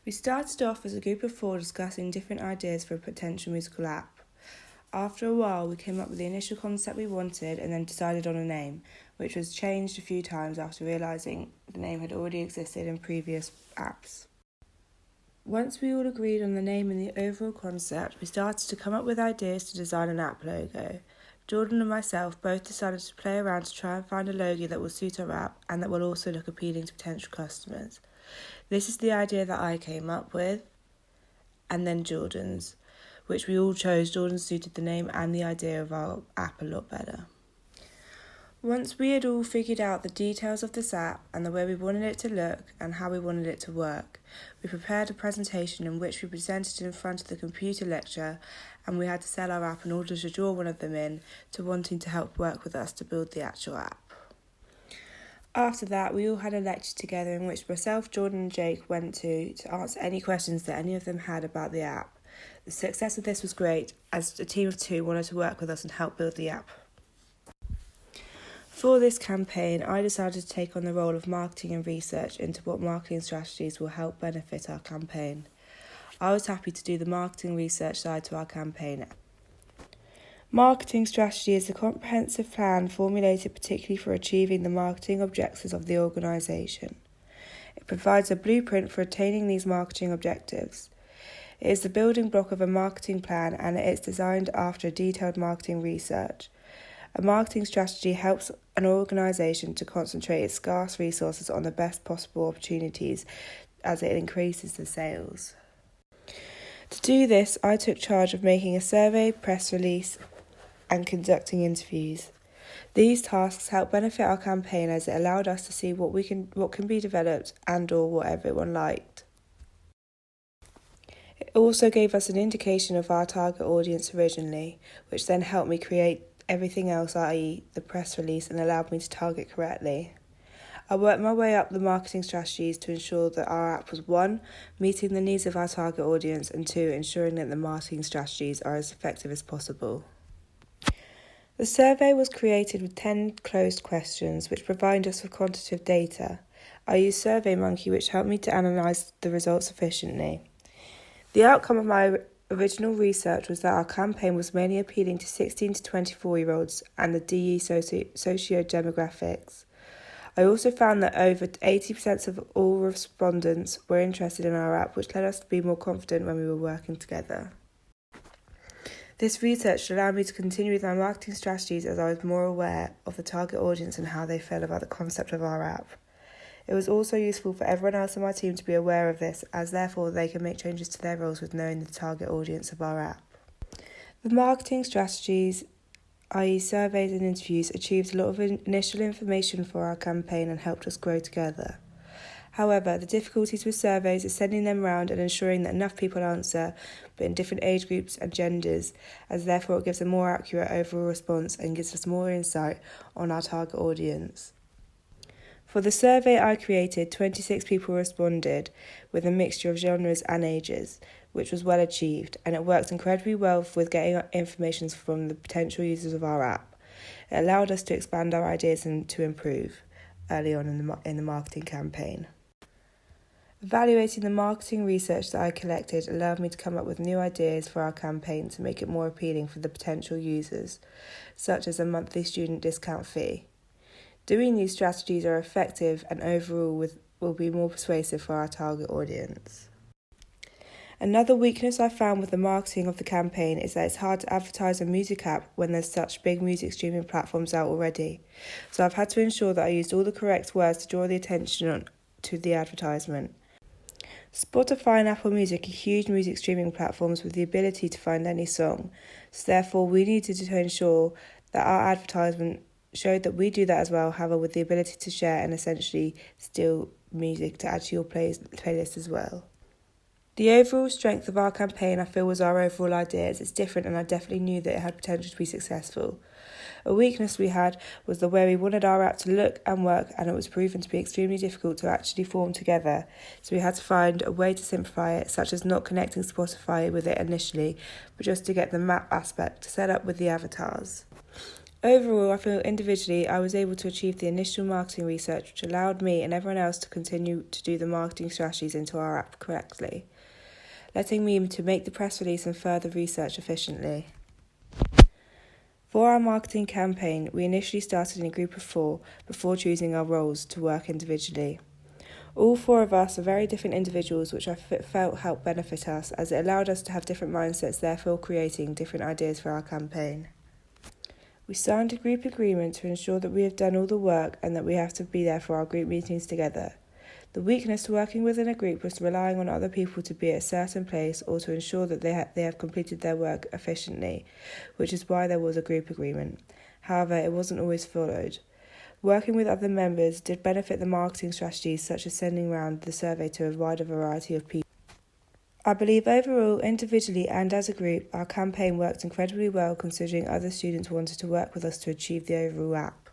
We started off as a group of 4 discussing different ideas for a potential musical app. After a while, we came up with the initial concept we wanted and then decided on a name, which was changed a few times after realising the name had already existed in previous apps. Once we all agreed on the name and the overall concept, we started to come up with ideas to design an app logo. Jordan and myself both decided to play around to try and find a logo that will suit our app and that will also look appealing to potential customers. This is the idea that I came up with, and then Jordan's, which we all chose. Jordan suited the name and the idea of our app a lot better. Once we had all figured out the details of this app and the way we wanted it to look and how we wanted it to work, we prepared a presentation in which we presented in front of the computer lecture, and we had to sell our app in order to draw one of them in to wanting to help work with us to build the actual app. After that, we all had a lecture together in which myself, Jordan and Jake went to answer any questions that any of them had about the app. The success of this was great, as a team of 2 wanted to work with us and help build the app. For this campaign, I decided to take on the role of marketing and research into what marketing strategies will help benefit our campaign. I was happy to do the marketing research side to our campaign. Marketing strategy is a comprehensive plan formulated particularly for achieving the marketing objectives of the organisation. It provides a blueprint for attaining these marketing objectives. It is the building block of a marketing plan, and it is designed after detailed marketing research. A marketing strategy helps an organisation to concentrate its scarce resources on the best possible opportunities as it increases the sales. To do this, I took charge of making a survey, press release, and conducting interviews. These tasks helped benefit our campaign as it allowed us to see what can be developed and/or what everyone liked. It also gave us an indication of our target audience originally, which then helped me create everything else, i.e. the press release, and allowed me to target correctly. I worked my way up the marketing strategies to ensure that our app was 1, meeting the needs of our target audience, and 2, ensuring that the marketing strategies are as effective as possible. The survey was created with 10 closed questions which provide us with quantitative data. I used SurveyMonkey, which helped me to analyse the results efficiently. The outcome of my original research was that our campaign was mainly appealing to 16 to 24-year-olds and the DE socio-demographics. I also found that over 80% of all respondents were interested in our app, which led us to be more confident when we were working together. This research allowed me to continue with my marketing strategies as I was more aware of the target audience and how they felt about the concept of our app. It was also useful for everyone else on my team to be aware of this, as therefore they can make changes to their roles with knowing the target audience of our app. The marketing strategies, i.e. surveys and interviews, achieved a lot of initial information for our campaign and helped us grow together. However, the difficulties with surveys is sending them around and ensuring that enough people answer, but in different age groups and genders, as therefore it gives a more accurate overall response and gives us more insight on our target audience. For the survey I created, 26 people responded with a mixture of genres and ages, which was well achieved, and it worked incredibly well with getting information from the potential users of our app. It allowed us to expand our ideas and to improve early on in the marketing campaign. Evaluating the marketing research that I collected allowed me to come up with new ideas for our campaign to make it more appealing for the potential users, such as a monthly student discount fee. Doing these strategies are effective and overall will be more persuasive for our target audience. Another weakness I found with the marketing of the campaign is that it's hard to advertise a music app when there's such big music streaming platforms out already. So I've had to ensure that I used all the correct words to draw the attention to the advertisement. Spotify and Apple Music are huge music streaming platforms with the ability to find any song, so therefore we needed to ensure that our advertisement showed that we do that as well, however with the ability to share and essentially steal music to add to your playlist as well. The overall strength of our campaign, I feel, was our overall ideas. It's different and I definitely knew that it had potential to be successful. A weakness we had was the way we wanted our app to look and work, and it was proven to be extremely difficult to actually form together. So we had to find a way to simplify it, such as not connecting Spotify with it initially, but just to get the map aspect set up with the avatars. Overall, I feel individually I was able to achieve the initial marketing research, which allowed me and everyone else to continue to do the marketing strategies into our app correctly, letting me to make the press release and further research efficiently. For our marketing campaign, we initially started in a group of 4 before choosing our roles to work individually. All 4 of us are very different individuals, which I felt helped benefit us, as it allowed us to have different mindsets, therefore creating different ideas for our campaign. We signed a group agreement to ensure that we have done all the work and that we have to be there for our group meetings together. The weakness to working within a group was relying on other people to be at a certain place or to ensure that they have completed their work efficiently, which is why there was a group agreement. However, it wasn't always followed. Working with other members did benefit the marketing strategies, such as sending round the survey to a wider variety of people. I believe overall, individually and as a group, our campaign worked incredibly well considering other students wanted to work with us to achieve the overall app.